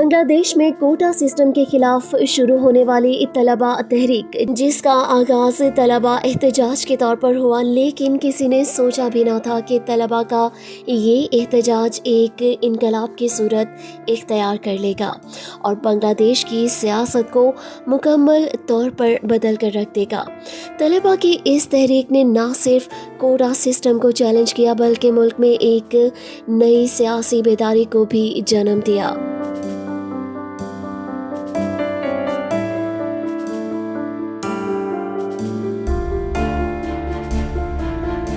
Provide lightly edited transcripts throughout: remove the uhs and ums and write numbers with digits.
بنگلہ دیش میں quota system کے خلاف شروع ہونے والی طلبہ تحریک، جس کا آغاز طلبہ احتجاج کے طور پر ہوا، لیکن کسی نے سوچا بھی نہ تھا کہ طلبہ کا یہ احتجاج ایک انقلاب کی صورت اختیار کر لے گا اور بنگلہ دیش کی سیاست کو مکمل طور پر بدل کر رکھ دے گا۔ طلبہ کی اس تحریک نے نہ صرف کوٹا سسٹم کو چیلنج کیا بلکہ ملک میں ایک نئی سیاسی بیداری کو بھی جنم دیا۔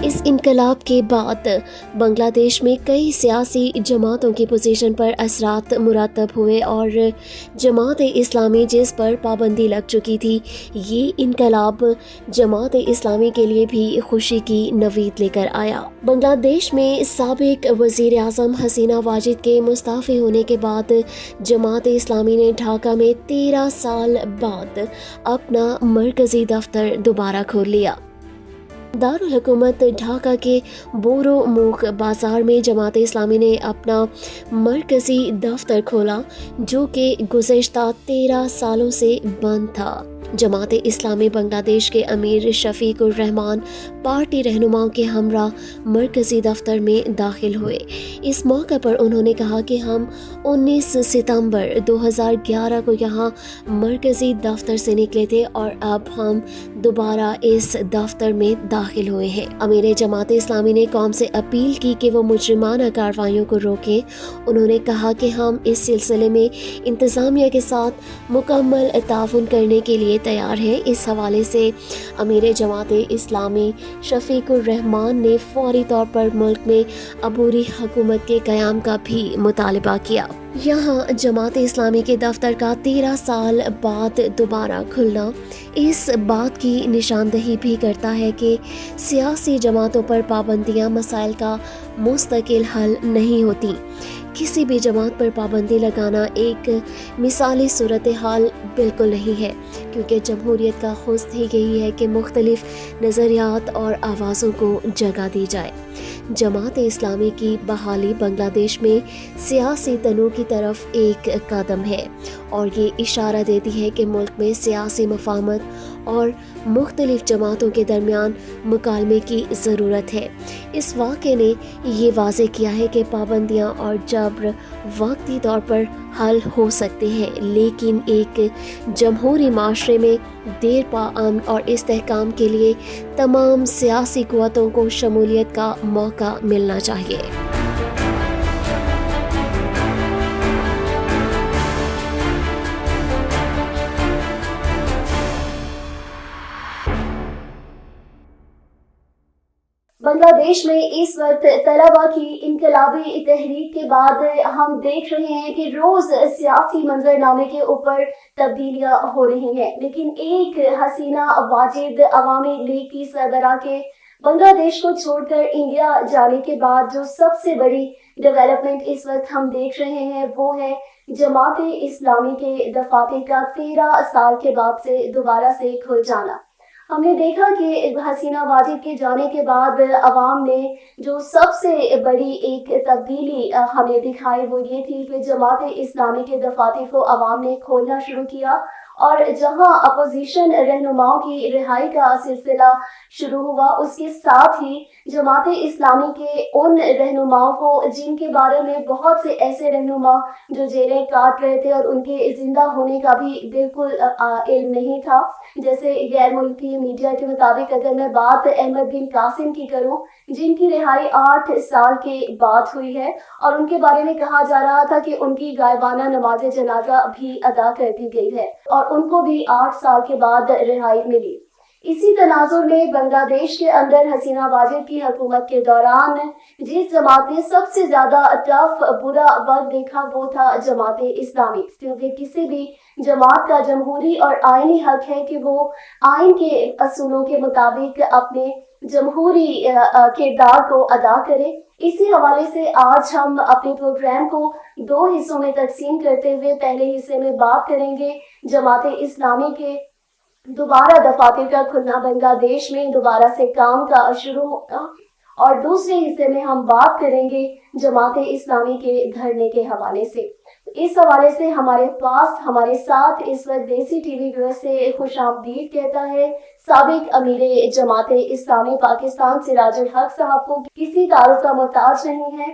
اس انقلاب کے بعد بنگلہ دیش میں کئی سیاسی جماعتوں کی پوزیشن پر اثرات مرتب ہوئے اور جماعت اسلامی، جس پر پابندی لگ چکی تھی، یہ انقلاب جماعت اسلامی کے لیے بھی خوشی کی نوید لے کر آیا۔ بنگلہ دیش میں سابق وزیر اعظم حسینہ واجد کے مستعفی ہونے کے بعد جماعت اسلامی نے ڈھاکہ میں 13 سال بعد اپنا مرکزی دفتر دوبارہ کھول لیا۔ دارالحکومت ڈھاکہ کے بورو موخ بازار میں جماعت اسلامی نے اپنا مرکزی دفتر کھولا، جو کہ گزشتہ 13 سالوں سے بند تھا۔ جماعت اسلامی بنگلہ دیش کے امیر شفیق الرحمان پارٹی رہنماؤں کے ہمراہ مرکزی دفتر میں داخل ہوئے۔ اس موقع پر انہوں نے کہا کہ ہم 19 ستمبر 2011 کو یہاں مرکزی دفتر سے نکلے تھے اور اب ہم دوبارہ اس دفتر میں داخل ہوئے ہیں۔ امیر جماعت اسلامی نے قوم سے اپیل کی کہ وہ مجرمانہ کارروائیوں کو روکیں۔ انہوں نے کہا کہ ہم اس سلسلے میں انتظامیہ کے ساتھ مکمل تعاون کرنے کے لیے تیار ہیں۔ اس حوالے سے امیر جماعت اسلامی شفیق الرحمان نے فوری طور پر ملک میں عبوری حکومت کے قیام کا بھی مطالبہ کیا۔ یہاں جماعت اسلامی کے دفتر کا 13 سال بعد دوبارہ کھلنا اس بات کی نشاندہی بھی کرتا ہے کہ سیاسی جماعتوں پر پابندیاں مسائل کا مستقل حل نہیں ہوتی۔ کسی بھی جماعت پر پابندی لگانا ایک مثالی صورتحال بالکل نہیں ہے، کیونکہ جمہوریت کا خست ہی یہی ہے کہ مختلف نظریات اور آوازوں کو جگہ دی جائے۔ جماعت اسلامی کی بحالی بنگلہ دیش میں سیاسی تنوع کی طرف ایک قدم ہے اور یہ اشارہ دیتی ہے کہ ملک میں سیاسی مفاہمت اور مختلف جماعتوں کے درمیان مکالمے کی ضرورت ہے۔ اس واقعے نے یہ واضح کیا ہے کہ پابندیاں اور جبر وقتی طور پر حل ہو سکتے ہیں، لیکن ایک جمہوری معاشرے میں دیر پا امن اور استحکام کے لیے تمام سیاسی قوتوں کو شمولیت کا موقع ملنا چاہیے۔ بنگلہ دیش میں اس وقت طلبہ کی انقلابی تحریک کے بعد ہم دیکھ رہے ہیں کہ روز سیاسی منظرنامے کے اوپر تبدیلیاں ہو رہی ہیں، لیکن ایک حسینہ واجد عوامی لیگ کی سربراہ کے بنگلہ دیش کو چھوڑ کر انڈیا جانے کے بعد جو سب سے بڑی ڈیولپمنٹ اس وقت ہم دیکھ رہے ہیں وہ ہے جماعت اسلامی کے دفاتر کا 13 سال کے بعد سے دوبارہ سے کھل جانا۔ ہم نے دیکھا کہ حسینہ واجد کے جانے کے بعد عوام نے جو سب سے بڑی ایک تبدیلی ہمیں دکھائی وہ یہ تھی کہ جماعت اسلامی کے دفاتر کو عوام نے کھولنا شروع کیا، اور جہاں اپوزیشن رہنماؤں کی رہائی کا سلسلہ شروع ہوا، اس کے ساتھ ہی جماعت اسلامی کے ان رہنماؤں کو جن کے بارے میں بہت سے ایسے رہنما جو جیلیں کاٹ رہے تھے اور ان کے زندہ ہونے کا بھی بالکل علم نہیں تھا، جیسے غیر ملکی میڈیا کے مطابق اگر میں بات احمد بن قاسم کی کروں، جن کی رہائی 8 سال کے بعد ہوئی ہے اور ان کے بارے میں کہا جا رہا تھا کہ ان کی غائبانہ نماز جنازہ بھی ادا کر دی گئی ہے اور ان کو بھی 8 سال کے بعد رہائی ملی۔ اسی تناظر میں بنگلہ دیش کے اندر حسینہ واجد کی حکومت کے دوران جس جماعت نے سب سے زیادہ ٹف برا وقت دیکھا وہ تھا جماعت اسلامی، کیونکہ کسی بھی جماعت کا جمہوری اور آئینی حق ہے کہ وہ آئین کے اصولوں کے مطابق اپنے جمہوری کردار کو ادا کرے۔ اسی حوالے سے آج ہم اپنے پروگرام کو 2 حصوں میں تقسیم کرتے ہوئے پہلے حصے میں بات کریں گے جماعت اسلامی کے دوبارہ دفاتر کا کھلنا، بنگلہ دیش میں دوبارہ سے کام کا شروع ہونا، اور دوسرے حصے میں ہم بات کریں گے جماعت اسلامی کے دھرنے کے حوالے سے۔ اس حوالے سے ہمارے ساتھ اس وقت دیسی ٹی وی ویور سے خوش آمدید کہتا ہے سابق امیر جماعت اسلامی پاکستان سراج الحق صاحب کو کسی تعارف کا محتاج نہیں ہے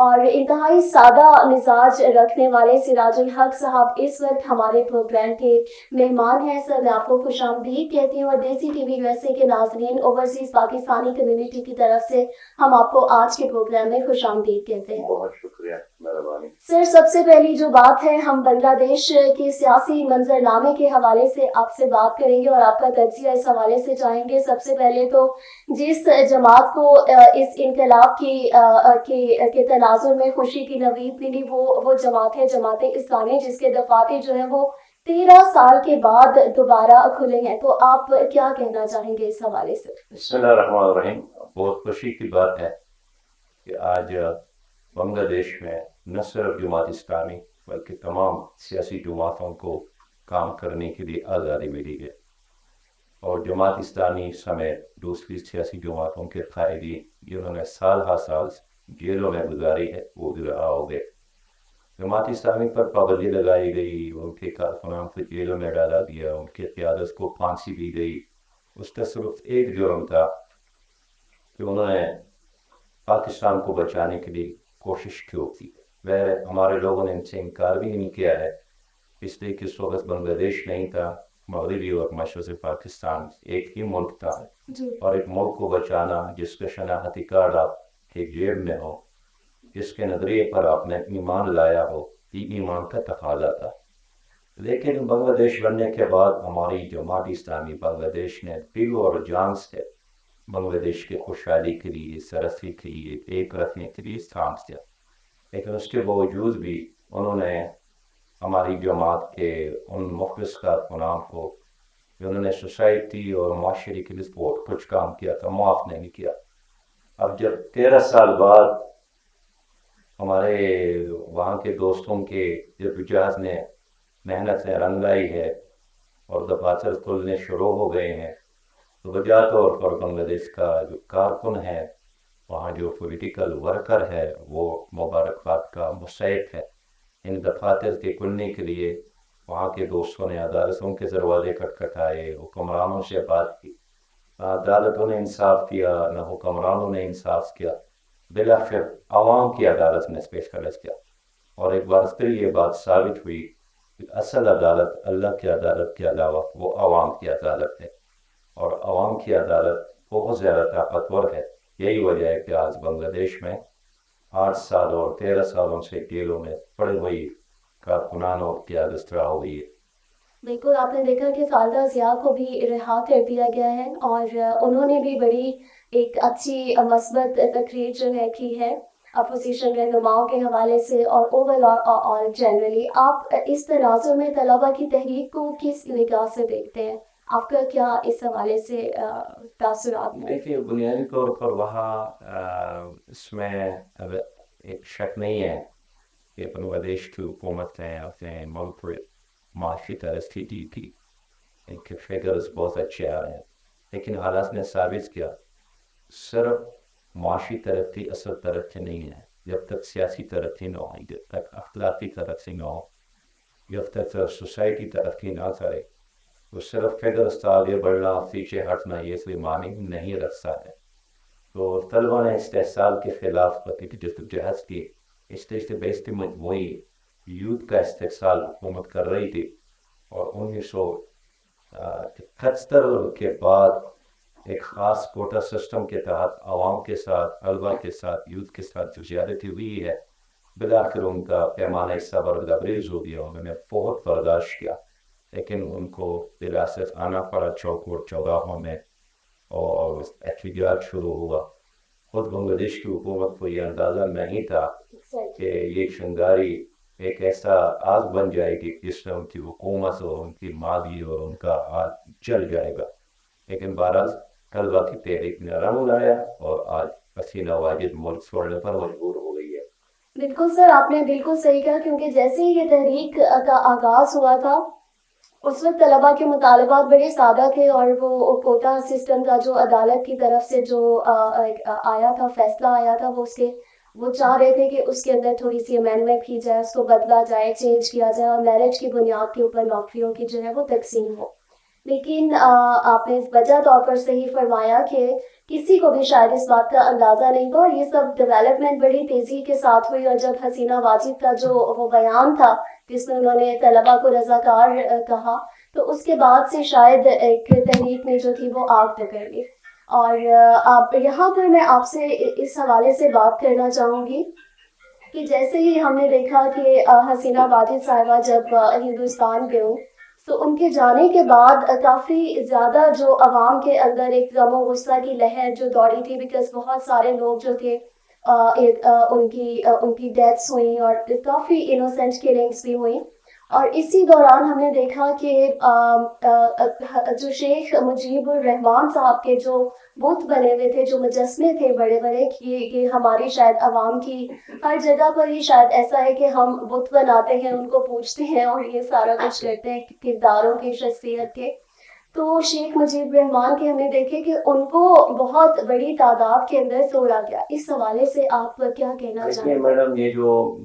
اور انتہائی سادہ مزاج رکھنے والے سراج الحق صاحب اس وقت ہمارے پروگرام کے مہمان ہیں. سر میں آپ کو خوش آمدید کہتی ہوں اور دیسی T V U S A کے ناظرین اوورسیز پاکستانی کمیونٹی کی طرف سے ہم آپ کو آج کے پروگرام میں خوش آمدید کہتے ہیں. بہت شکریہ، مہربانی. سر سب سے پہلی جو بات ہے ہم بنگلہ دیش کے سیاسی منظرنامے کے حوالے سے آپ سے بات کریں گے اور آپ کا تجزیہ اس حوالے سے چاہیں گے. سب سے پہلے تو جس جماعت کو اس انقلاب کے تناظر میں خوشی کی نوید ملی وہ جماعت ہے جماعت اسلامی جس کے دفاتر جو ہیں وہ 13 سال کے بعد دوبارہ کھلے ہیں. تو آپ کیا کہنا چاہیں گے اس حوالے سے؟ بسم اللہ الرحمن الرحیم. بہت خوشی کی بات ہے کہ آج بنگلہ دیش میں نہ صرف جماعت اسلامی بلکہ تمام سیاسی جماعتوں کو کام کرنے کے لیے آزادی ملی ہے اور جماعت اسلامی سمیت دوسری سیاسی جماعتوں کے قائدین جنہوں نے سال ہا سال جیلوں میں گزاری ہے وہ بھی رہا ہو گئے. جماعت اسلامی پر پابندی لگائی گئی، ان کے کارکنان کو جیلوں میں ڈالا دیا، ان کی قیادت کو پھانسی دی گئی. اس کا صرف ایک جرم تھا کہ انہوں نے پاکستان کو بچانے کے لیے کوشش کی تھی. ہمارے لوگوں نے ان سے انکار بھی نہیں کیا ہے اس لیے کہ اس وقت بنگلہ دیش نہیں تھا، مغربی اور مشرقی پاکستان ایک ہی ملک تھا اور ایک ملک کو بچانا جس کا شناختی کارڈ آپ ایک جیب میں ہو، جس کے نظریے پر آپ نے ایمان لایا ہو، یہ ایمان کا تقاضا تھا. لیکن بنگلہ دیش بننے کے بعد ہماری جماعت اسلامی بنگلہ دیش نے دل اور جان سے بنگلہ دیش کی خوشحالی کے لیے، سرسری کے لیے، ایک رکھنے کے لیے کام کیا. لیکن اس کے باوجود بھی انہوں نے ہماری جماعت کے ان مخلص کارکنان کو جنہوں نے سوسائٹی اور معاشرے کے لیے بہت کچھ کام کیا تھا معاف نہیں کیا. اب جب 13 سال بعد ہمارے وہاں کے دوستوں کے جدوجہد نے محنت سے رنگ لائی ہے اور دفاتر کھلنے شروع ہو گئے ہیں تو بجا طور پر بنگلہ دیش کا جو کارکن ہے، وہاں جو پولیٹیکل ورکر ہے، وہ مبارکباد کا مستحق ہے. ان دفاتر کے کھلنے کے لیے وہاں کے دوستوں نے عدالتوں کے دروازے کھٹکھٹائے، حکمرانوں سے بات کی، عدالتوں نے انصاف کیا، نہ حکمرانوں نے انصاف کیا. بالآخر عوام کی عدالت نے فیصلہ کیا اور ایک بار پھر یہ بات ثابت ہوئی کہ اصل عدالت اللہ کی عدالت کے علاوہ وہ عوام کی عدالت ہے اور عوام کی عدالت بہت زیادہ طاقتور ہے. یہی وجہ ہے کہ آج بنگلہ دیش میں 8 سال اور 13 سالوں سے جیلوں میں پڑے ہوئی کارکنانوں کی قیادت رہا ہوئی ہے. بالکل آپ نے دیکھا کہ خالدہ ضیاء کو بھی رہا کر دیا گیا ہے اور انہوں نے بھی بڑی ایک اچھی مثبت تقریر جو ہے کی ہے اپوزیشن رہنماؤں کے حوالے سے اور اوور آل جنرلی. آپ اس تناظر میں طلبہ کی تحریک کو کس نگاہ سے دیکھتے ہیں؟ آپ کا کیا اس حوالے سے تاثرات ہیں؟ دیکھیے بنیادی طور پر وہاں اس میں اب ایک شک نہیں ہے کہ بنگلہ دیش کی حکومت نے اپنے ملک پر معاشی ترقی کی تھی، ان کے فگرز بہت اچھے آ رہے ہیں، لیکن حالات نے ثابت کیا صرف معاشی ترقی اصل ترقی نہیں ہے. جب تک سیاسی ترقی نہ ہو، جب تک اخلاقی ترقی نہ ہو، جب تک سوسائٹی ترقی نہ کرے تو صرف فگرز آگے بڑھنا پیچھے ہٹنا یہ کوئی معنی نہیں رکھتا ہے. تو طلبہ نے استحصال کے خلاف جدوجہد کی، اس لیے بیشتر مجموعی یوتھ کا استحصال حکومت کر رہی تھی اور 1971 کے بعد ایک خاص کوٹا سسٹم کے تحت عوام کے ساتھ، طلبہ کے ساتھ، یوتھ کے ساتھ جو زیادتی ہوئی ہے، بالآخر ان کا پیمانہ صبر لبریز ہو گیا. انہوں نے بہت برداشت کیا لیکن ان کو بالآخر آنا پڑا چوک اور چوراہوں میں اور احتجاج شروع ہوا. خود بنگلہ دیش کی حکومت کو یہ اندازہ نہیں تھا کہ یہ شنگاری ایک ایسا آگ بن جائے گی جس میں ان کی حکومت اور ان کی ماضی اور ان کا آج جل جائے گا. لیکن بہرحال طلبہ کی تحریک نے رنگ لایا اور آج پسینہ واجد ملک چھوڑنے پر مجبور ہو گئی ہے. بالکل سر آپ نے بالکل صحیح کہا کیونکہ جیسے ہی یہ تحریک کا آغاز ہوا تھا اس وقت طلبہ کے مطالبات بڑے سادہ تھے اور وہ کوٹا سسٹم کا جو عدالت کی طرف سے جو آیا تھا فیصلہ آیا تھا وہ اس کے وہ چاہ رہے تھے کہ اس کے اندر تھوڑی سی امینڈمنٹ کی جائے، اس کو بدلا جائے، چینج کیا جائے اور میرج کی بنیاد کے اوپر نوکریوں کی جو ہے وہ تقسیم ہو. لیکن آپ نے وجہ طور پر صحیح فرمایا کہ کسی کو بھی شاید اس بات کا اندازہ نہیں تھا، اور یہ سب ڈیولپمنٹ بڑی تیزی کے ساتھ ہوئی. اور جب حسینہ واجد کا جو وہ بیان تھا جس میں انہوں نے طلبا کو رضاکار کہا، تو اس کے بعد سے شاید ایک تحریک میں جو تھی وہ آگ پکڑ لی. اور آپ یہاں پر میں آپ سے اس حوالے سے بات کرنا چاہوں گی کہ جیسے ہی ہم نے دیکھا کہ حسینہ واجد صاحبہ جب ہندوستان گئے، تو ان کے جانے کے بعد کافی زیادہ جو عوام کے اندر ایک غم و غصہ کی لہر جو دوڑی تھی، بیکاز بہت سارے لوگ جو تھے ان کی ڈیتھس ہوئیں اور کافی انوسینٹ کلنگس بھی ہوئیں. اور اسی دوران ہم نے دیکھا کہ جو شیخ مجیب الرحمان صاحب کے جو بت بنے ہوئے تھے، جو مجسمے تھے بڑے بڑے، کہ ہماری شاید عوام کی ہر جگہ پر ہی شاید ایسا ہے کہ ہم بت بناتے ہیں، ان کو پوجتے ہیں اور یہ سارا کچھ کرتے ہیں کرداروں کی، شخصیت کے. تو شیخ مجیب الرحمان کے ہم نے دیکھے کہ ان کو بہت بڑی تعداد کے اندر توڑا گیا. اس حوالے سے آپ کیا کہنا چاہیں دیکھیے گے؟ میڈم، یہ جو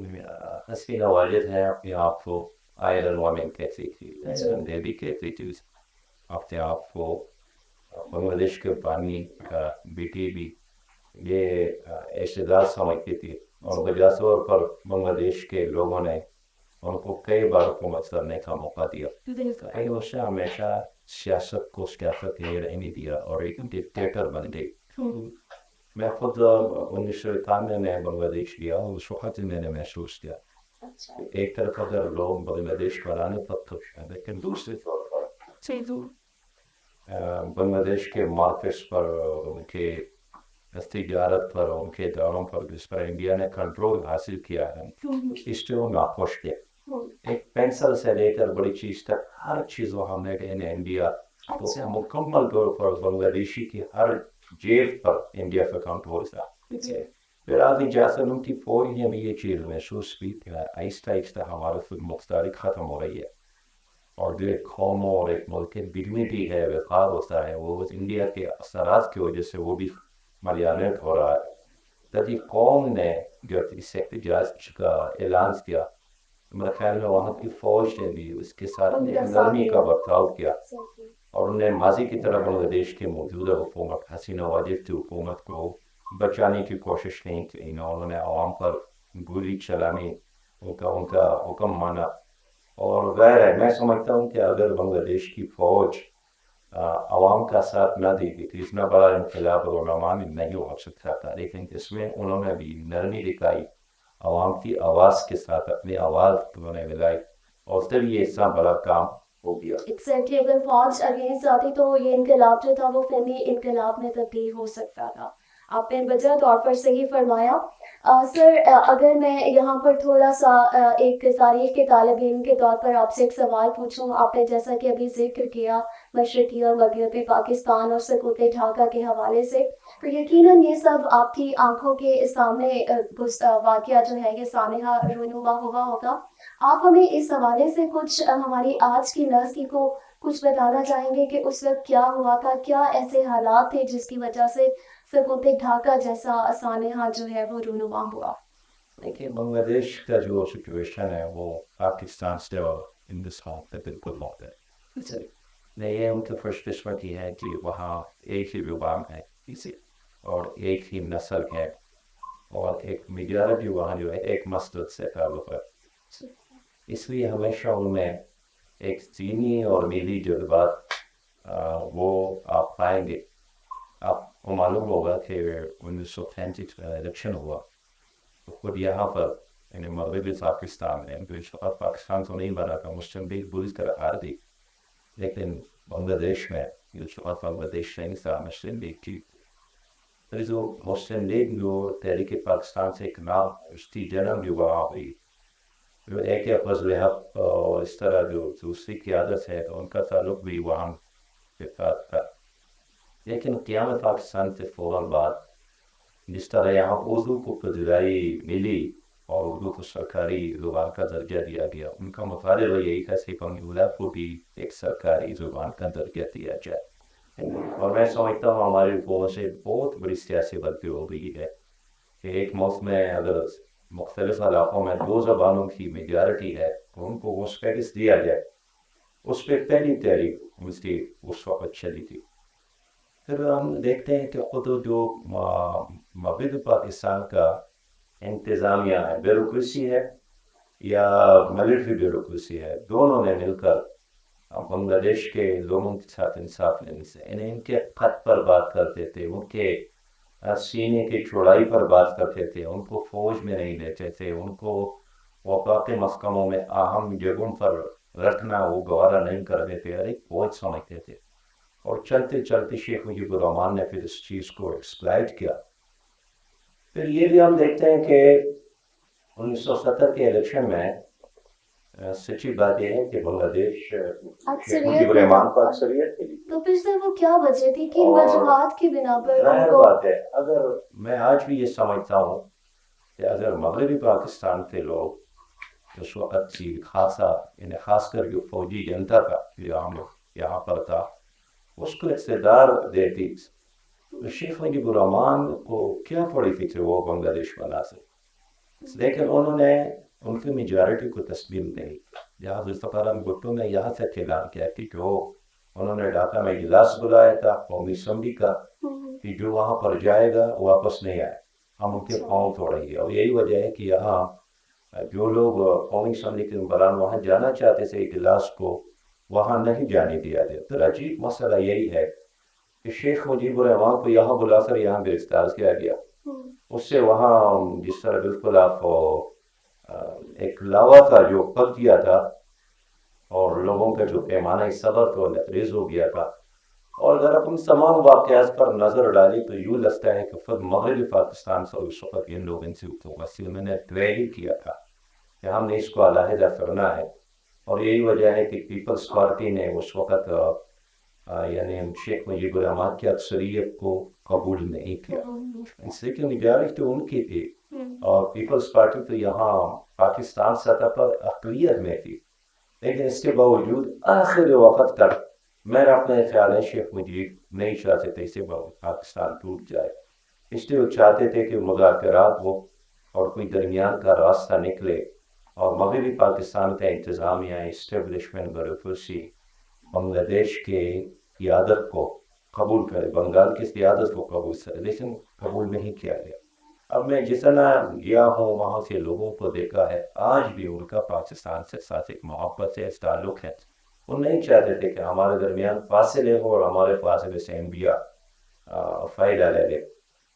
حسینہ واجد ہیں اپنے آپ کو آئرن وومن کہتی تھی، آئرن بیبی کہتی تھی اپنے آپ کو، بنگلہ دیش کے بانی کا بیٹی بھی یہ اعتزاز سمجھتی تھی. اور وجہ طور پر بنگلہ دیش کے لوگوں نے ان کو کئی بار حکومت کرنے کا موقع دیا. اس نے ہمیشہ سیاست کو سیاست نہیں رہنے دیا اور ایک ڈکٹیٹر بن گئی. میں خود 1991 میں بنگلہ دیش گیا، اس وقت میں نے محسوس کیا ایک طرف اگر لوگ بنگلہ دیش کو لانے پر، لیکن دوسری طور پر بنگلہ دیش کے مارکیٹس پر، ان کے تجارت پر، ان کے دوروں پر جس پر انڈیا نے کنٹرول حاصل کیا ہے، اس سے وہ ناخوش تھے. ایک پینسل سے لے کر بڑی چیز تک ہر چیز وہاں میڈ ان انڈیا، تو مکمل طور پر بنگلہ دیشی کی ہر جیب پر انڈیا کا کنٹرول تھا. پھر آدمی جیسے ان کی فوج نے بھی یہ چیز محسوس کی کہ آہستہ آہستہ ہمارا خود مختاری ختم ہو رہی ہے، اور جو ایک قوم اور ایک ملک کی ڈگنیٹی ہے، وقار ہوتا ہے، وہ انڈیا کے اثرات کی وجہ سے وہ بھی ملیانت ہو رہا ہے. تبھی قوم نے جو اس احتجاج کا اعلان کیا، میرے خیال میں وہاں کی فوج نے بھی اس کے ساتھ نرمی کا برتاؤ کیا، اور انہوں نے ماضی کی طرح بنگلہ دیش کی موجودہ حکومت حسینہ واجد کی حکومت کو بچانے کی کوشش نہیں کی. انہوں نے عوام پر گولی چلانی، ان کا حکم مانا. اور غیر ہے، میں سمجھتا ہوں کہ اگر بنگلہ دیش کی فوج عوام کا ساتھ نہ دیتی تو اتنا بڑا انقلاب علماء میں نہیں ہو سکتا تھا. لیکن اس میں انہوں نے بھی نرمی دکھائی، عوام کی آواز کے ساتھ اپنی آواز انہوں نے ملائی، اور پھر یہ اتنا بڑا کام ہو گیا. ایگزیکٹلی، اگر فوج اگینسٹ آتی تو یہ انقلاب جو تھا وہ فوری انقلاب میں تبدیل ہو سکتا تھا. آپ نے وجہ طور پر صحیح فرمایا. سر، اگر میں یہاں پر تھوڑا سا ایک تاریخ کے طالب علم کے طور پر آپ سے ایک سوال پوچھوں. آپ نے جیسا کہ ابھی ذکر کیا مشرقی اور مغربی پاکستان اور سقوط ڈھاکہ کے حوالے سے، تو یقیناً یہ سب آپ کی آنکھوں کے سامنے واقعہ جو ہے یہ سامنے رونما ہوا ہوگا. آپ ہمیں اس حوالے سے کچھ ہماری آج کی نسل کو کچھ بتانا چاہیں گے کہ اس وقت کیا ہوا تھا، کیا ایسے حالات تھے جس کی وجہ سے سقوط ڈھاکہ جیسا سانحہ جو ہے وہ رونما ہوا؟ دیکھیے، بنگلہ دیش کا جو سچویشن ہے وہ پاکستان سے ہندوستان سے بالکل بہت ہے. یہ ان کی خوش قسمتی ہے کہ وہاں ایک ہی زبان ہے اور ایک ہی نسل ہے، اور ایک میجارٹی وہاں جو ہے ایک مسجد سے تعلق ہے. اس لیے ہمیشہ ان میں ایک دینی اور ملی جذبات وہ آپ پائیں گے. آپ کو معلوم ہوگا کہ 1935 میں الیکشن ہوا تو خود یہاں پر یعنی مغربی پاکستان میں پاکستان تو نہیں بنا تھا، مسلم لیگ بری طرح ہار دی، لیکن بنگلہ دیش میں بنگلہ دیش نہیں تھا، مسلم لیگ کی. جو مسلم لیگ جو تحریک پاکستان سے ایک نام، اس کی جنم جو وہاں ہوئی، جو ایک فضل حق اور اس طرح جو دوسری قیادت ہے ان کا تعلق بھی وہاں کے ساتھ تھا. لیکن قیام پاکستان سے فوراً بعد جس طرح یہاں اردو کو پذیرائی ملی اور اردو کو سرکاری زبان کا درجہ دیا گیا، ان کا مطالبہ یہی تھا کہ بنگلہ کو بھی ایک سرکاری زبان کا درجہ دیا جائے. اور میں سمجھتا ہوں ہماری حکومت سے بہت بڑی سیاسی غلطی ہو گئی ہے کہ ایک ملک میں اگر مختلف علاقوں میں 2 زبانوں کی میجارٹی ہے تو ان کو وہ اسٹیٹس دیا جائے. اس پہ پہلی تحریک اس وقت چلی تھی. پھر ہم دیکھتے ہیں کہ خود جو مغربی پاکستان کا انتظامیہ ہے، بیوروکریسی ہے یا ملٹری بیوروکریسی ہے، دونوں نے مل کر بنگلہ دیش کے لوگوں کے ساتھ انصاف لینے سے انہیں ان کے خط پر بات کرتے تھے، ان کے سینے کی چوڑائی پر بات کرتے تھے، ان کو فوج میں نہیں لیتے تھے، ان کو وفاق محکموں میں اہم جگہوں پر رکھنا وہ گوارا نہیں کرتے تھے، ہر ایک فوج سمجھتے تھے. اور چلتے چلتے شیخ مجیب الرحمان نے پھر اس چیز کو ایکسپلائٹ کیا. پھر یہ بھی ہم دیکھتے ہیں کہ 1970 کے الیکشن میں سچی بات یہ ہے کہ بنگلہ دیش شیخ مجیب الرحمان کو اکثریت ملی. تو پھر سے وہ کیا وجہ تھی، کن وجوہات کی بنا پر؟ ظاہر بات ہے، اگر میں آج بھی یہ سمجھتا ہوں کہ اگر مغربی پاکستان کے لوگ اس وقت کی خاص کر جو فوجی جنتا کا جو یہاں پر تھا اس کو اقتدار دیتی تو شیخ مجیب الرحمان کو کیا پڑی تھی کہ وہ بنگلہ دیش بنا سکے. لیکن انہوں نے ان کی میجارٹی کو تسلیم نہیں. جہاں ذوالفقار بھٹو نے یہاں سے اعلان کیا کہ جو انہوں نے ڈھاکہ میں اجلاس بلایا تھا قومی اسمبلی کا کہ جو وہاں پر جائے گا واپس نہیں آئے، ہم ان کے پاؤں توڑیں گے. اور یہی وجہ ہے کہ یہاں جو لوگ قومی اسمبلی کے ممبران وہاں جانا چاہتے تھے اجلاس کو وہاں نہیں جانے دیا گیا. تو عجیب مسئلہ یہی ہے کہ شیخ مجیب الرحمان کو یہاں بلا کر یہاں گرفتار کیا گیا. اس سے وہاں جس طرح بالکل آپ ایک لاوا تھا جو پک گیا تھا اور لوگوں کا جو پیمانہ صبر تو لبریز ہو گیا تھا. اور اگر آپ ان تمام واقعات پر نظر ڈالیں تو یوں لگتا ہے کہ خود مغربی پاکستان سے اس وقت ان لوگوں سے وسیع میں نے ٹریل کیا تھا کہ ہم نے اس کو علیحدہ کرنا ہے. اور یہی وجہ ہے کہ پیپلز پارٹی نے اس وقت یعنی شیخ مجیب الرحمان کی اکثریت کو قبول نہیں کیا. اس سے کہ میجارٹی تو ان کی تھی اور پیپلز پارٹی تو یہاں پاکستان سطح پر اقلیت میں تھی. لیکن اس کے باوجود آخر وقت تک میرا اپنا خیال ہے شیخ مجیب نہیں چاہتے تھے اسے پاکستان ٹوٹ جائے. اس لیے وہ چاہتے تھے کہ مذاکرات ہو اور کوئی درمیان کا راستہ نکلے اور مغربی پاکستان کا انتظامیہ اسٹیبلشمنٹ بیوروکریسی بنگلہ دیش کے قیادت کو قبول کرے، بنگال کی قیادت کو قبول کرے، لیکن قبول نہیں کیا گیا. اب میں جتنا گیا ہوں وہاں سے لوگوں کو دیکھا ہے، آج بھی ان کا پاکستان سے ساتھ ایک محبت ہے، تعلق ہے. وہ نہیں چاہتے تھے کہ ہمارے درمیان فاصلے ہو اور ہمارے فاصلے سے انڈیا فائدہ لے لے.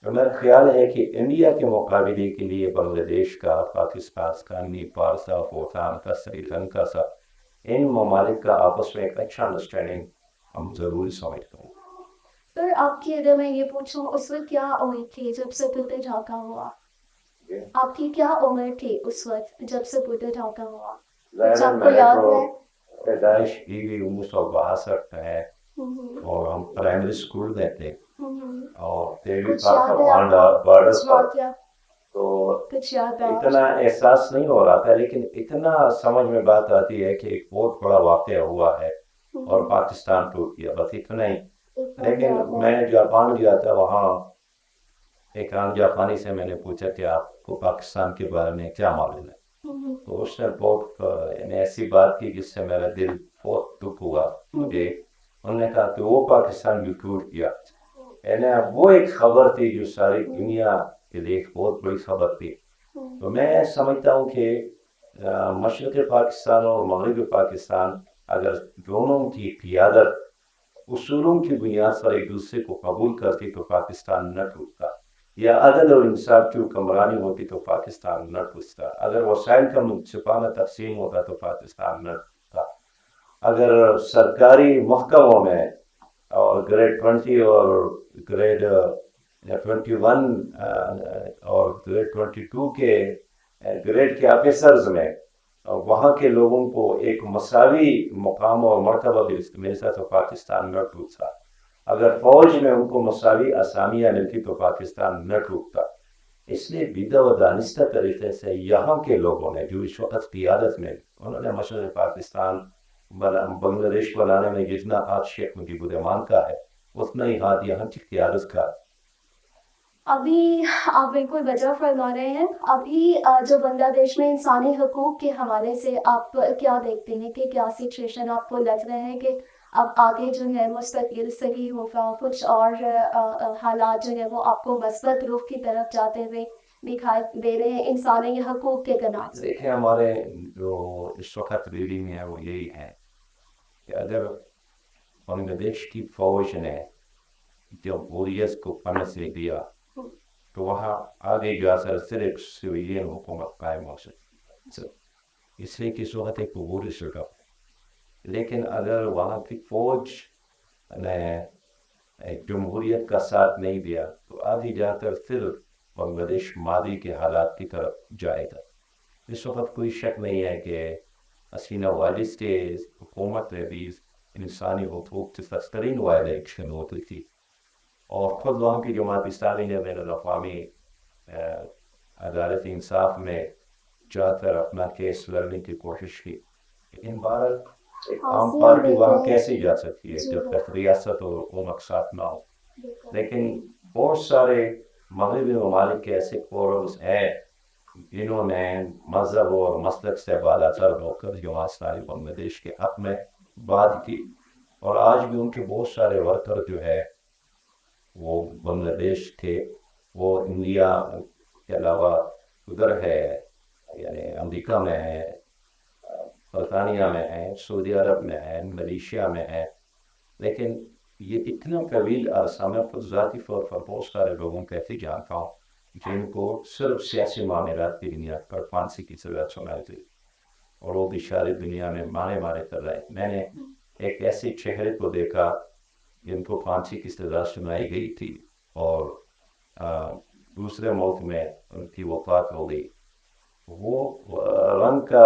تو میرا خیال ہے کہ انڈیا کے مقابلے کے لیے بنگلہ دیش کا، پاکستان کا، نیپال کا، بھوٹان کا، سری لنکا کا، ان ممالک کا آپس میں ایک اچھا انڈرسٹینڈنگ ہم ضروری سمجھتا ہوں. سر آپ کی اگر میں یہ پوچھوں اس وقت کیا عمر تھی جب سے پٹے ڈھاکہ ہوا؟ آپ کی کیا عمر تھی اس وقت جب سے پٹے ڈھاکہ ہوا؟ آپ کو یاد ہے؟ پیدائش کی گئی 1962 میں ہے اور ہم پرائمری اسکول گئے تھے اور تیرہویں پاس بارڈر پر. تو اتنا احساس نہیں ہو رہا تھا لیکن اتنا سمجھ میں بات آتی ہے کہ ایک بہت بڑا واقعہ ہوا ہے اور پاکستان ٹوٹ گیا، بس اتنا ہی. لیکن میں جاپان گیا تھا، وہاں ایک عام جاپانی سے میں نے پوچھا کہ آپ کو پاکستان کے بارے میں کیا معلوم ہے، تو اس نے بہت ایسی بات کی جس سے میرا دل بہت دکھ ہوا مجھے. انہوں نے کہا کہ وہ پاکستان بھی ٹوٹ گیا. یعنی وہ ایک خبر تھی جو ساری دنیا کے لیے ایک بہت بڑی خبر تھی. تو میں سمجھتا ہوں کہ مشرقی پاکستان اور مغربی پاکستان اگر دونوں کی قیادت اصولوں کی بنیاد پر ایک دوسرے کو قبول کرتی تو پاکستان نہ ٹوٹتا، یا عدل اور انصاف کی حکمرانی ہوتی تو پاکستان نہ ٹوٹتا. اگر وسائل کا منصفانہ تقسیم ہوتا تو پاکستان نہ ٹوٹتا. اگر سرکاری محکموں میں اور گریڈ 20 اور گریڈ 21 اور گریڈ 22 کے گریڈ کے آفیسرز میں وہاں کے لوگوں کو ایک مساوی مقام اور مرتبہ ملتا تو پاکستان نہ ٹوٹتا. اگر فوج میں ان کو مساوی اسامیاں ملتی تو پاکستان نہ ٹوٹتا. اس لیے بیدہ و دانستہ طریقے سے یہاں کے لوگوں نے جو اس وقت قیادت میں انہوں نے مشرقی پاکستان بنگلہ دیش بنانے میں جتنا ہاتھ شیخ مجیب الرحمان کا ہے اتنا ہی ہاتھ یہاں کی قیادت کا. ابھی آپ بالکل وجہ فرما رہے ہیں. ابھی جو بنگلہ دیش میں انسانی حقوق کے حوالے سے آپ کیا دیکھتے ہیں کہ کیا سچویشن آپ کو لگ رہا ہے کہ اب آگے جو ہے مستقبل صحیح ہوگا, کچھ اور حالات جو ہے وہ آپ کو مثبت رخ کی طرف جاتے ہوئے دکھائی دے رہے ہیں انسانی حقوق کے تناظر سے؟ دیکھیں ہمارے جو اس وقت ریڈنگ ہے وہ یہی ہے کہ اگر بنگلہ دیش کی فوج نے جمہوریت کو پنس لے دیا تو وہاں آگے جا کر صرف سویلین حکومت قائم ہو سکتی, اس لیے کہ اس وقت ایک عبوری جگہ. لیکن اگر وہاں کی فوج نے جمہوریت کا ساتھ نہیں دیا تو آگے جا کر پھر بنگلہ دیش ماضی کے حالات کی طرف جائے گا. اس وقت کوئی شک نہیں ہے کہ حسینہ واجد کے حکومت میں بھی انسانی حقوق کی سخترین وائلیشن ہوتی تھی, اور خود وہاں کی جماعت اسلامی نے بین الاقوامی عدالت انصاف میں جا کر اپنا کیس لڑنے کی کوشش کی. لیکن بھارت ایک عام پارٹی وہاں کیسے جا سکتی ہے جب تک ریاست اور حکومت ساتھ نہ ہو. لیکن بہت سارے مغربی ممالک کے ایسے فورمز ہیں جنہوں نے مذہب اور مسلک سے بالاتر ہو کر جماعت اسلامی بنگلہ دیش کے حق میں بات کی, اور آج بھی ان کے بہت سارے ورکر جو ہے وہ بنگلہ دیش تھے, وہ انڈیا کے علاوہ ادھر ہے, یعنی امریکہ میں ہے, برطانیہ میں ہے, سعودی عرب میں ہے, ملیشیا میں ہے. لیکن یہ اتنا طویل عرصہ میں خود ذاتی طور پر بہت سارے لوگوں کو ایسے جانتا ہوں جن کو صرف سیاسی معاملات کی بنیاد پر پھانسی کی سزا سنائی گئی, اور وہ بھی ساری دنیا میں مارے کر رہے. میں نے ایک ایسے چہرے کو دیکھا جن کو پھانسی کی سزا سنائی گئی تھی اور دوسرے ملک میں ان کی وفات ہو گئی. وہ رنگ کا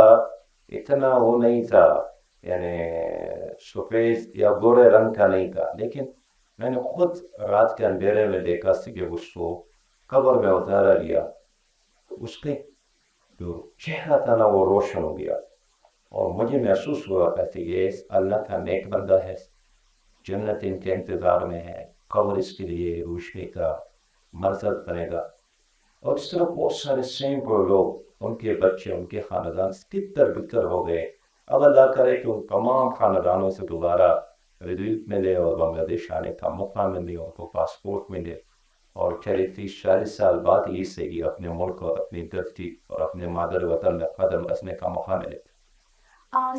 اتنا وہ نہیں تھا, یعنی سفید یا گورے رنگ کا نہیں تھا, لیکن میں نے خود رات کے اندھیرے میں دیکھا کہ اس کو قبر میں اتارا گیا, اس کے جو چہرہ تھا نا وہ روشن ہو گیا, اور مجھے محسوس ہوا کہ یہ اللہ کا نیک بندہ ہے, جنت ان کے انتظار میں ہے, قبر اس کے لیے روشنی کا مرکز بنے گا. اور اس طرح بہت سارے سینکڑوں لوگ, ان کے بچے, ان کے خاندان تتر بتر ہو گئے. اب اللہ کرے کہ ان تمام خاندانوں سے دوبارہ ریلیف ملے اور بنگلہ دیش آنے کا موقع ملے, ان کو پاسپورٹ ملے, اور 30-40 سال بعد یہ سے ہی اپنے ملک اور اپنی دھرتی اور اپنے مادر وطن میں قدم رکھنے کا موقع ملے.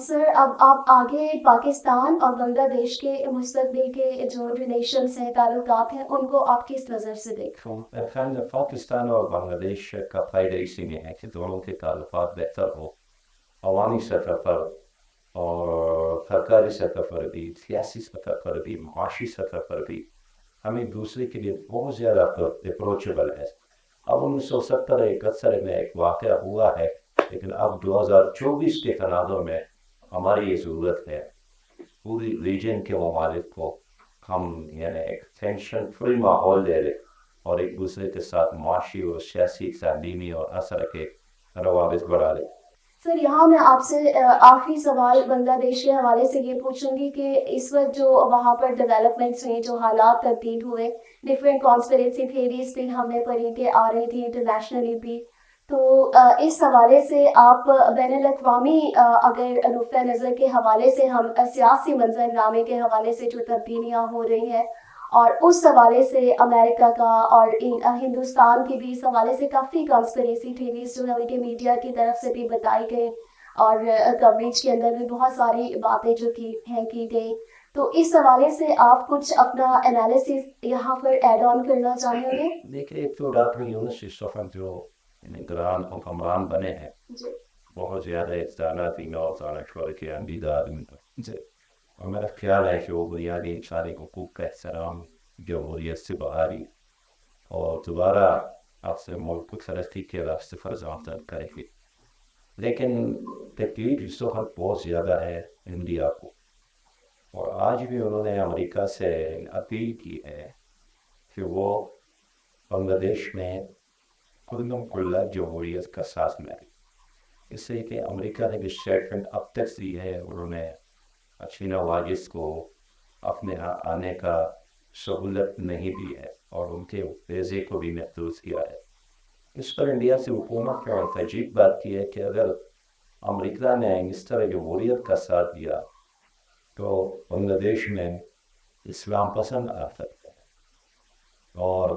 سر, اب آپ آگے پاکستان اور بنگلہ دیش کے مستقبل کے جو ریلیشنس ہیں, تعلقات ہیں, ان کو آپ کس نظر سے دیکھیں؟ پاکستان اور بنگلہ دیش کا فائدہ اسی میں ہے کہ دونوں کے تعلقات بہتر ہو, عوامی سطح پر اور سرکاری سطح پر بھی, سیاسی سطح پر بھی, معاشی سطح پر بھی ہمیں دوسرے کے لیے بہت زیادہ اپروچیبل ہے. اب 1970-71 میں ایک واقعہ ہوا ہے, لیکن اب 2024 کے تناظر میں ہماری یہ ضرورت ہے پوری ریجن کے ممالک کو ہم یعنی ایک ٹینشن فری ماحول دے دیں اور ایک دوسرے کے ساتھ معاشی اور سیاسی, تعلیمی اور اثر کے روابط بڑھا دیں. سر, یہاں میں آپ سے آخری سوال بنگلہ دیش کے حوالے سے یہ پوچھوں گی کہ اس وقت جو وہاں پر ڈیولپمنٹس ہوئے, جو حالات تبدیل ہوئے, ڈفرینٹ کانسپریسی تھیریز پہ ہم نے پڑھی کہ آ رہی تھی انٹرنیشنلی بھی, تو اس حوالے سے آپ بین الاقوامی اگر نقطہ نظر کے حوالے سے ہم سیاسی منظر نامے کے حوالے سے جو تبدیلیاں ہو رہی ہیں, اور اس حوالے سے امریکہ کا اور ہندوستان کی بھی اس حوالے سے کافی کانسپریسی تھیریز جو ہے کہ میڈیا کی طرف سے بھی بتائی گئی, اور کوریج کے اندر بھی بہت ساری باتیں جو کی گئی, تو اس حوالے سے آپ کچھ اپنا انالیسس یہاں پر ایڈ آن کرنا چاہیں گے؟ دیکھیں, ایک تو ڈاکٹر یونس اس وقت جو نگران حکمران بنے ہیں, بہت زیادہ اقداماتی نوزانشور کے اندیدار سے, اور میرا خیال ہے کہ وہ بنیادی انسانی حقوق کا احترام جمہوریت سے باہری اور دوبارہ آپ سے ملک کو ترقی کے راستے پر گامزن کریں گے. لیکن تکلیف اس وقت بہت زیادہ ہے انڈیا کو, اور آج بھی انہوں نے امریکہ سے اپیل کی ہے کہ وہ بنگلہ دیش میں خودم کلہ جمہوریت کا ساتھ میں, اس لیے کہ امریکہ نے بھی اسٹیٹمنٹ اب تک دی ہے, انہوں نے حسینہ واجد کو اپنے یہاں آنے کا سہولت نہیں دی ہے, اور ان کے ریزے کو بھی محفوظ کیا ہے. اس پر انڈیا سے حکومت نے اور عجیب بات کی ہے کہ اگر امریکہ نے اس طرح جمہوریت کا ساتھ دیا تو بنگلہ دیش میں اسلام پسند آ سکتے ہیں. اور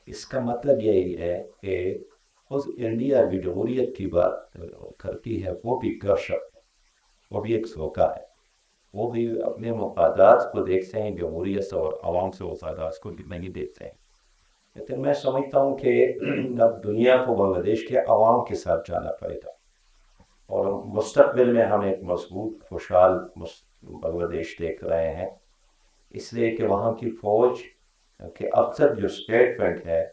اس کا مطلب یہی ہے کہ خود انڈیا بھی جمہوریت کی بات کرتی ہے، وہ بھی کر سکتے ہیں، وہ بھی ایک دھوکہ ہے. وہ بھی اپنے مفادات کو دیکھتے ہیں، جمہوریت اور عوام سے مفادات کو نہیں دیکھتے ہیں. لیکن میں سمجھتا ہوں کہ اب دنیا کو بنگلہ دیش کے عوام کے ساتھ جانا پڑے گا، اور مستقبل میں ہم ایک مضبوط خوشحال بنگلہ دیش دیکھ رہے ہیں، اس لیے کہ وہاں کی فوج کہ اکثر جو اسٹیٹمنٹ ہے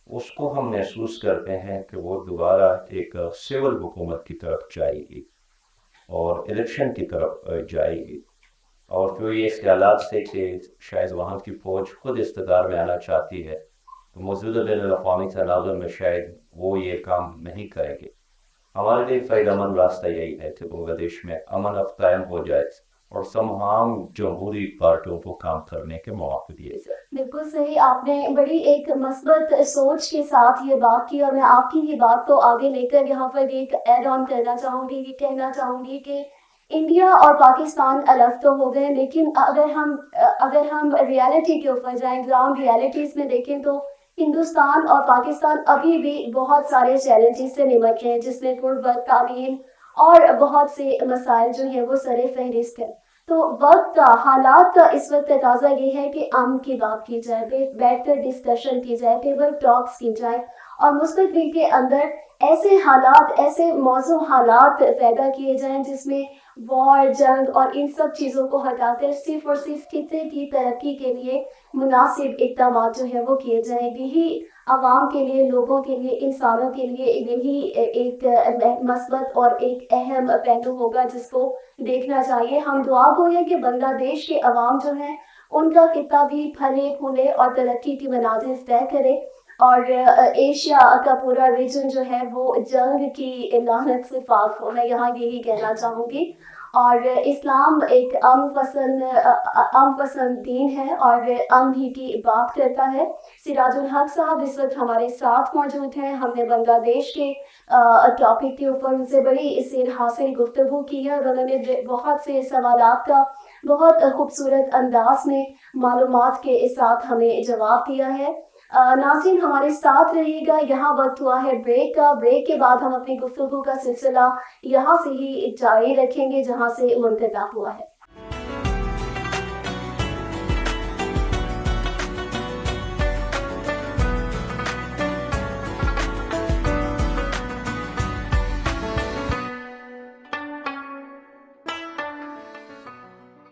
اس کو ہم محسوس کرتے ہیں کہ وہ دوبارہ ایک سول حکومت کی طرف جائے گی اور الیکشن کی طرف جائے گی. اور جو یہ خیالات سے کہ شاید وہاں کی فوج خود اقتدار میں آنا چاہتی ہے، تو موجودہ بین الاقوامی تناظر میں شاید وہ یہ کام نہیں کریں گے. ہمارے لیے فائدہ مند راستہ یہی ہے کہ بنگلہ دیش میں امن قائم ہو جائے اور تمام جمہوری پارٹیوں کو کام کرنے کے مواقع دیے جائے. بالکل صحیح، آپ نے بڑی ایک مثبت سوچ کے ساتھ یہ بات کی، اور میں آپ کی یہ بات کو آگے لے کر یہاں پر ایک ایڈ آن کرنا چاہوں گی، یہ کہنا چاہوں گی کہ انڈیا اور پاکستان الگ تو ہو گئے، لیکن اگر ہم ریالٹی کے اوپر جائیں، گراؤنڈ ریالٹیز میں دیکھیں تو ہندوستان اور پاکستان ابھی بھی بہت سارے چیلنجز سے نمٹ رہے ہیں، جس میں غربت، تعلیم اور بہت سے مسائل جو ہیں وہ سر فہرست ہے. تو وقت کا، حالات کا اس وقت تقاضا یہ ہے کہ امن کی بات کی جائے، بیٹھ کر ڈسکشن کی جائے، ٹیبل ٹاکس کی جائے، اور مستقبل کے اندر ایسے حالات، ایسے موضوع حالات پیدا کیے جائیں جس میں وار، جنگ اور ان سب چیزوں کو ہٹا کر صرف اور صرف خطے کی ترقی کے لیے مناسب اقدامات جو ہے وہ کیے جائیں. یہی عوام کے لیے، لوگوں کے لیے، انسانوں کے لیے یہی ایک مثبت اور ایک اہم پہلو ہوگا جس کو دیکھنا چاہیے. ہم دعا گو ہیں کہ بنگلہ دیش کے عوام جو ہیں ان کا خطہ بھی پھلے پھولے اور ترقی کی منازل طے کرے، اور ایشیا کا پورا ریجن جو ہے وہ جنگ کی لعنت سے پاک ہو. میں یہاں یہی کہنا چاہوں گی. اور اسلام ایک امن پسند دین ہے اور امن ہی کی بات کرتا ہے. سراج الحق صاحب اس وقت ہمارے ساتھ موجود ہیں. ہم نے بنگلہ دیش کے ٹاپک کے اوپر ان سے بڑی سیر حاصل گفتگو کی ہے، اور انہوں نے بہت سے سوالات کا بہت خوبصورت انداز میں معلومات کے ساتھ ہمیں جواب دیا ہے. ناظرین ہمارے ساتھ رہیے گا. یہاں وقت ہوا ہے بریک کا. بریک کے بعد ہم اپنی گفتگو کا سلسلہ یہاں سے ہی جاری رکھیں گے جہاں سے منقطع ہوا ہے.